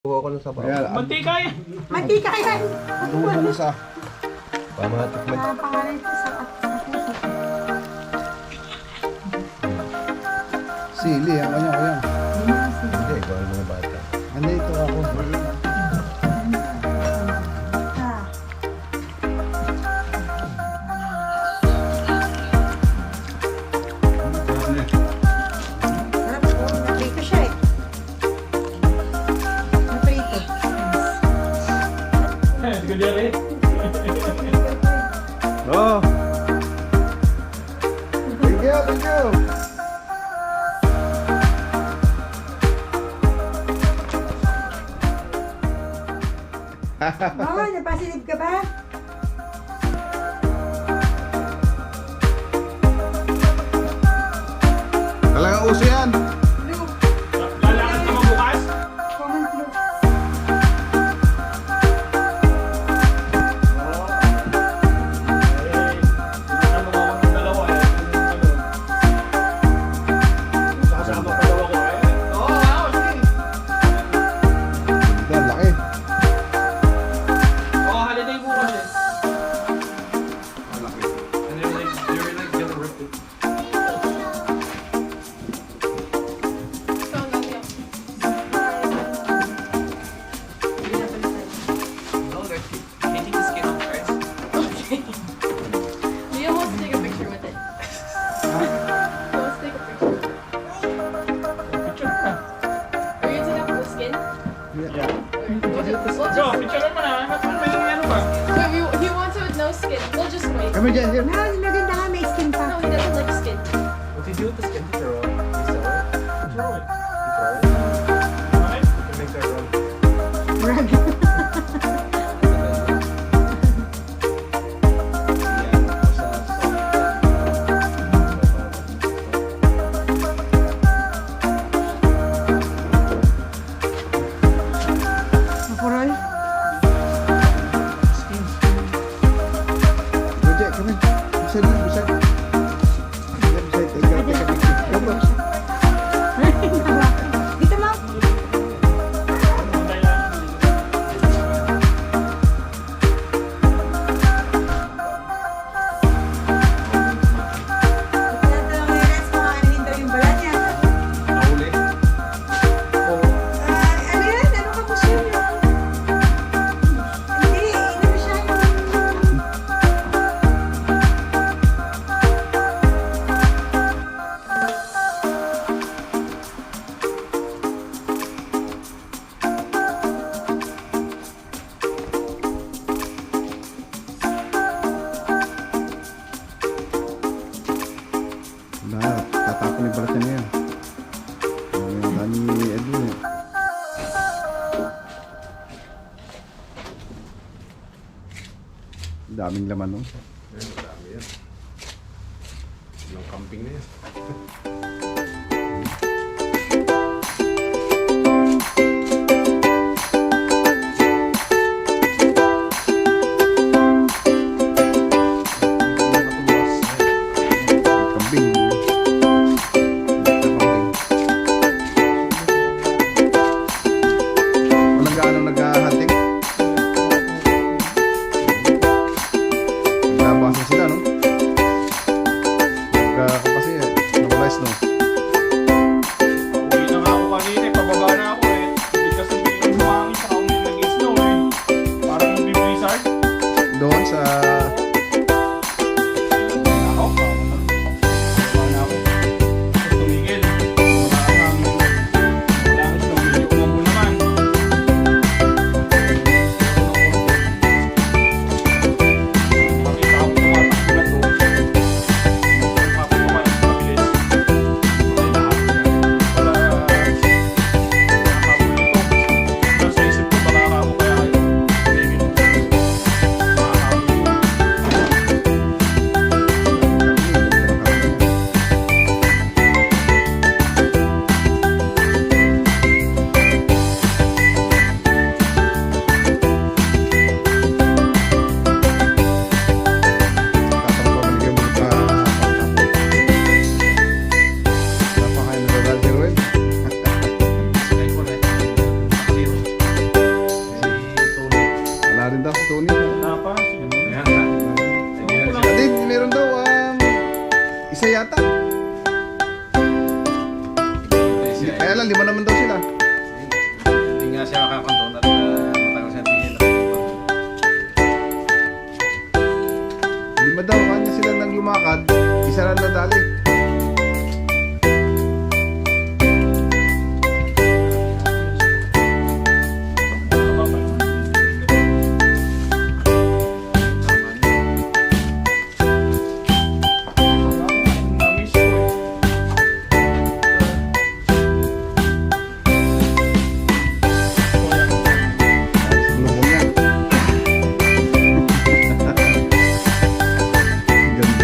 Kuha ko ng sabaw. Mantika yan. Mantika yan. Bukan mo sa Pamatikman. Pangalan ko sa sili. Ang kanya ko yan. Hindi, ikaw ang mga bata. Andito ako. Harap ko, naprito siya eh. Naprito. Hindi ko diyan eh. Oh. Thank you, thank you. Oo, napasilip ka ba? Talagang uso yan. Blue. Lalakad ka bukas? Common blue. Ano mo ako ng dalawa eh. Kasama pa daw ako eh. Oo, sige. Ito, ang laki. Oo, holiday bukas eh. And then you're like gonna rip it. No, they're taking the skin off first. Leo wants to take a picture with it. He wants to take a picture with it. Picture na. Are you gonna take off the skin? Yeah. We'll Bro, just, picture mo na. May ano ba? wait, he wants it with no skin. We'll just wait. Kami dyan, dyan. No, maganda nga, may skin No, pa. he doesn't like skin. What do you do with the skin? You throw it. You sell it. You throw it. You throw it. Okay. You can make that run. Rag. Mapurol. Project, kami. Bisa dulu, bisa. Bisa, bisa. Teka, teka, teka. Go, bro. Dito mo. Hintay lang. Tinatanong ni Renz kung anuhin daw yung balat niya. Nahuli. Ano yan? Ano ka po siya? Hindi, ano siya yung... Wala, tatapon yung balat niya na yan. Ang dami ni Edwin. Daming laman nun. Marami yan. Ilang camping na yan. Kambing. Walang gaano nag-hunting. Nagbabasa sila, no? Kasi, nabalayas, no? Uwi na nga ako kanina eh. Pababa na ako eh. Hindi kasi biglang humangin sa kaunti nag-snow eh. Parang hindi blizzard. Doon sa... Ako, pababa na ako. Tapos tumigil. Wala kang hangin. Wala kang snow. Medyo umambo naman. na siya makakonton at matagal siya tingin. Lima daw, kanya sila nang lumakad, isa lang nadali. Lubong yan. Ganda,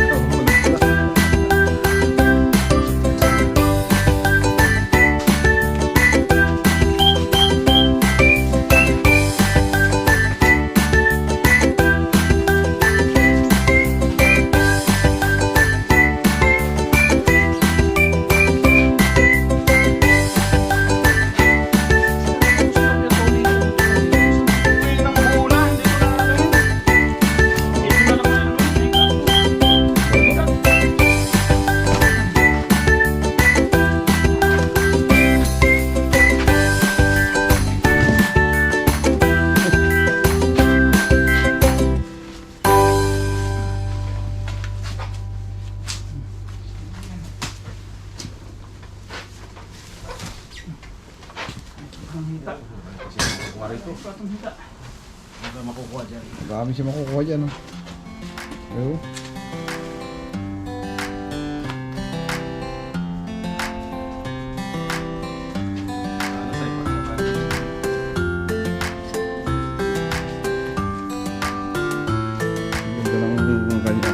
wala. Ano makukuha dyan? Dami siya makukuha dyan, oh. Ayun. Ano sa ipagkakas? Ganda ng kanya.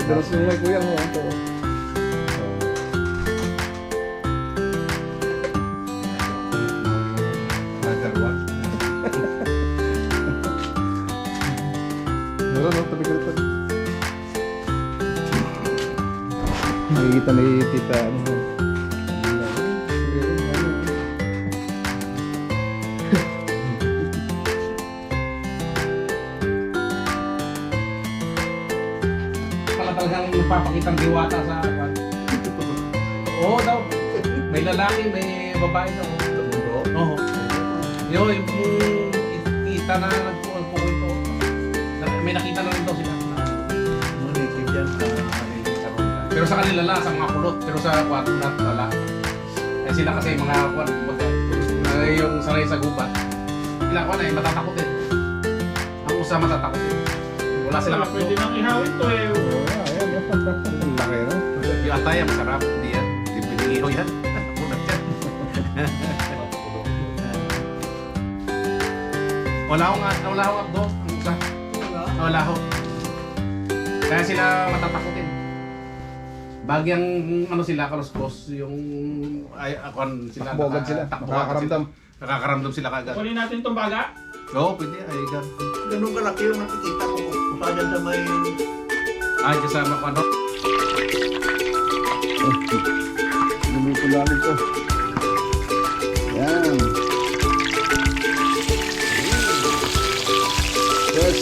Terus yung may kuya mo. Ito. Meron, no? Tabi ko ito. Nakikita ni tita. Ano? Talagang nagpapakitang diwata sa kwan. Oo daw. May lalaki, may babae daw. Oo. Yung kita na nagpupunto. may nakita na rin daw sila. Native yan. Pero sa kanila lang, sa mga kulot. Pero sa kwarto na wala. Eh sila kasi mga kwan, yung sanay sa gubat. Sila kwan eh, matatakotin. Ang usa matatakotin. Wala silang Wala, pwede nang ihawin to eh. Ayan, ang laki, no? Yung ataya masarap. Hindi yan. Hindi pwedeng iho yan. Kunat yan. Wala akong abdo. Ang usa. Wala ako. Kaya sila matatakotin. Bagyang ano sila, kaluskos, yung ay akon sila. Takbo agad sila. takbo agad Nakakaramdam. sila. Nakakaramdam sila kagad. Kunin natin tong baga. Oo, pwede. Ay, gan. Ganun kalaki yung nakikita ko kung saan sa may Ay, kasama ko ano. Luluto namin to. Yan. Yes.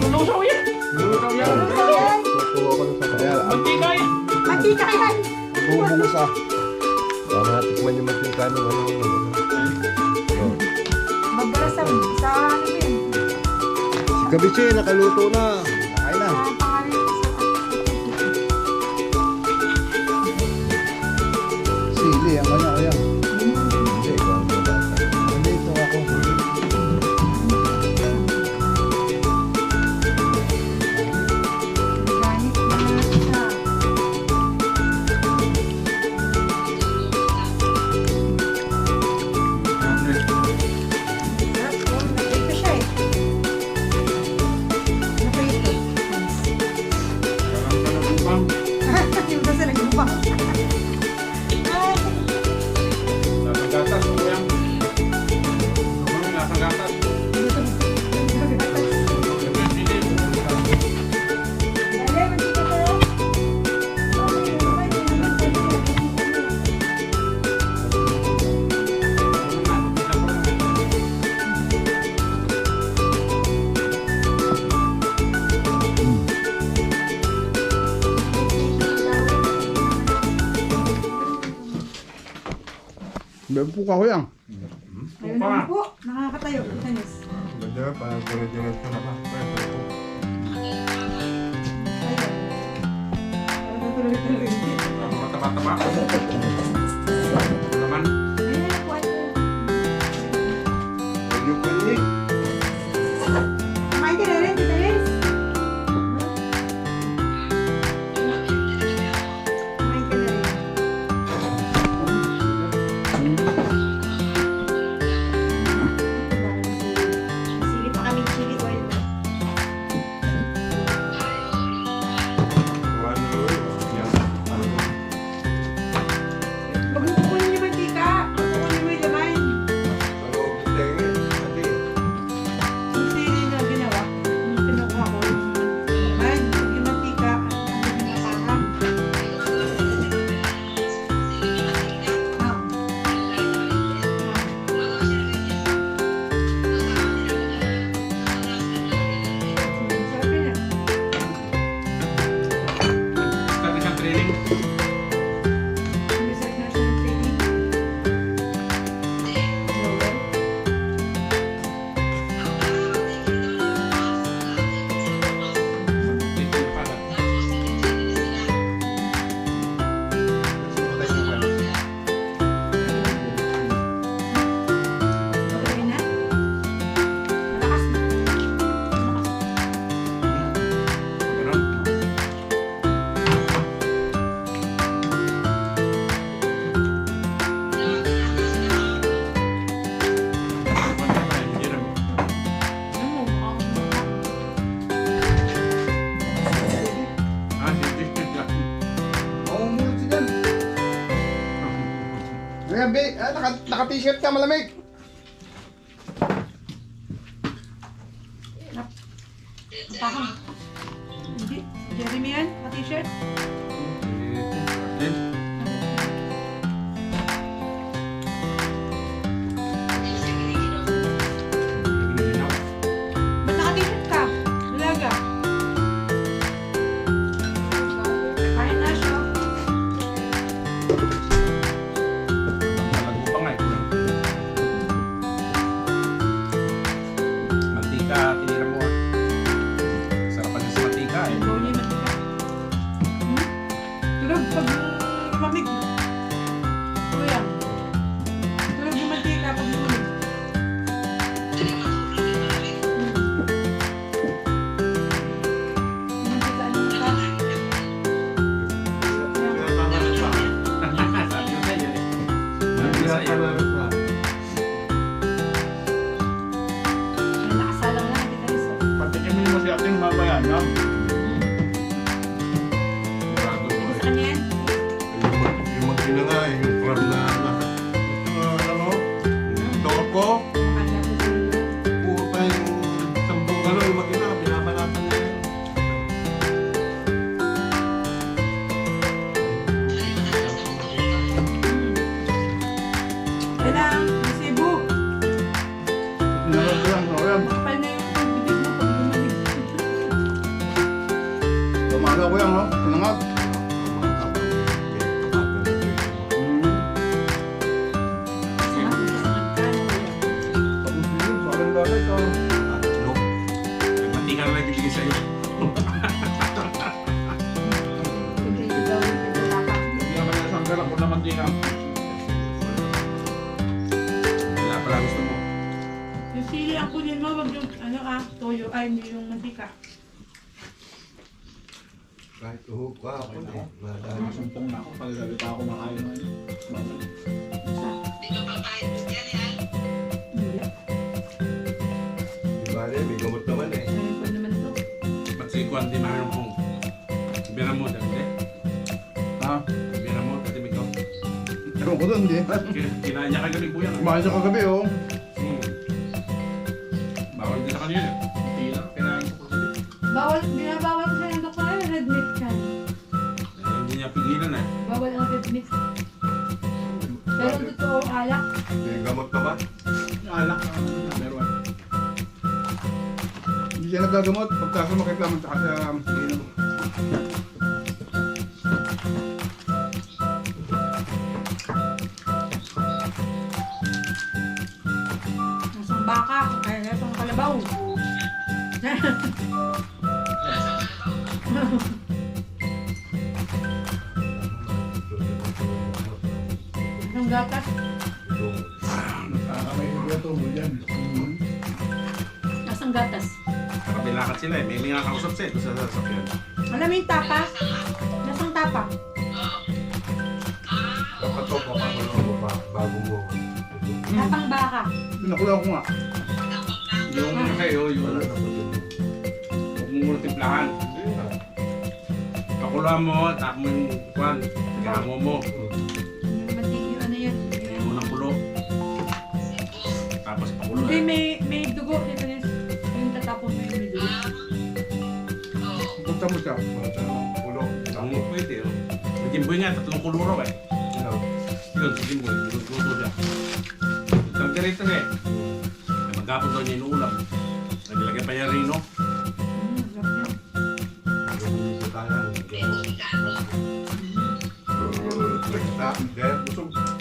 Lulusaw yan. Lulusaw yan. Ayan. Tutuwa ko sa kaya. Mantika yan. Mantika yan. Bubungos ah. Tama, tikman yung mantika ng ano. Mabara sa ano yun? Si Kabiche, nakaluto na. Kain na. Ang pangalan ko sa Sili, ang kanya kaya. Hindi, ikaw ang bata. Nandito ako. Organic na siya. Sarap po. Naprito siya eh. Naprito. Yung basta nagubang. Ay, Lasang gatas. Ano yan? Ano yung lasang gatas? Dali, mantika tayo. Okay, Meron po ka yan. ayun naman po. Nakakatayo. Tanis. Ganda, parang dire-diretso na ba? Ayun. Parang tuloy-tuloy. Mga taba-taba. Naman. Ayun, kuwan ko. Yung panik. Kumain ka na rin, Tita Liz. Kumain ka na rin. Sili pa kami chili oil. Huwag mo kukunin yung Naka-t-shirt ka, malamig. Pakang. Hindi. Jeremy yan? Ka-t-shirt? Ba't naka-t-shirt ka? Dalaga. Kain na siya. Malago pa nga eh. Mantika, tinira mo. Sarapan niya sa mantika eh. Ang niya matika. Tulog pag lumamig. Kuya. Tulog yung mantika pag lumamig. Mantika, ano ka? Sabi ko sa'yo eh. Sabi ko sa'yo. May nakasalang lang kita rin sa. Patikimin mo si ating babayan, ha? Sa kanya yan? Yung mag-ina nga eh, yung crab na ano, toko, Makanya ko sa iyo. puta yung sambong gano'n, yung mag-ina, binabanatan niya yun. Yan lang, yung Cebu. Makapal na yung bibig mo pag lumamig. Tumaga ko yan, oh. Tunangag. May mantika na lang ibigay sa'yo. Hindi naman yung isang galak ko na mantika. Wala pala gusto mo. Yung sili ang kunin mo, wag yung toyo, ay hindi yung mantika. Kahit uhog ka ako na eh. Madami. Sumpong na ako, pagsalita ako makain na yun. Hindi. Bale, may gamot naman eh. Meron pa naman to. Ba't si Kwan di mayroon kong bira mo dati? Ha? Bira mo dati may ikaw. Ewan ko doon, hindi. Kinain niya kagabi po yan. Kumain siya kagabi, oh. Bawal din sa kanila. Hindi lang, kinain ko po. Binabawal sa ng doktor yung red meat ka. Eh, hindi niya pigilan eh. Bawal ang red meat. Pero totoo alak. May gamot naman. Alak na meron. Hindi siya nagagamot. Pagkaso makiklaman sa kanya. Nasang baka, ay nasang kalabaw. Nasang gatas. Nakakamay ko yung tungkol dyan. Nasang gatas. Nakabilakat sila eh. May mga kausap siya doon sa sasakyan. Malaming tapa. Nasang tapa. Dapat to, papakulo mo pa bago mo. Tapang baka. Pinakulaw ko nga. Yung kayo, yung Wala na po dun. huwag mong multiplahan. Pakula mo, tap mo yung Kwan. Gamo mo. Yung mantika, ano yan? Hindi mo ng pulo. Tapos pakulo Hindi, eh. may dugo. Dito na yung tatapon mo yung may dugo. Punta mo siya. Pulo. Ang pwede. Oh. Sa Jimboy nga, 3 kuluro eh. Yun, sa Jimboy. Luto siya. Isang tirito eh. Magkapon daw niya yung ulam. Nagilagay pa niya rino. Busog.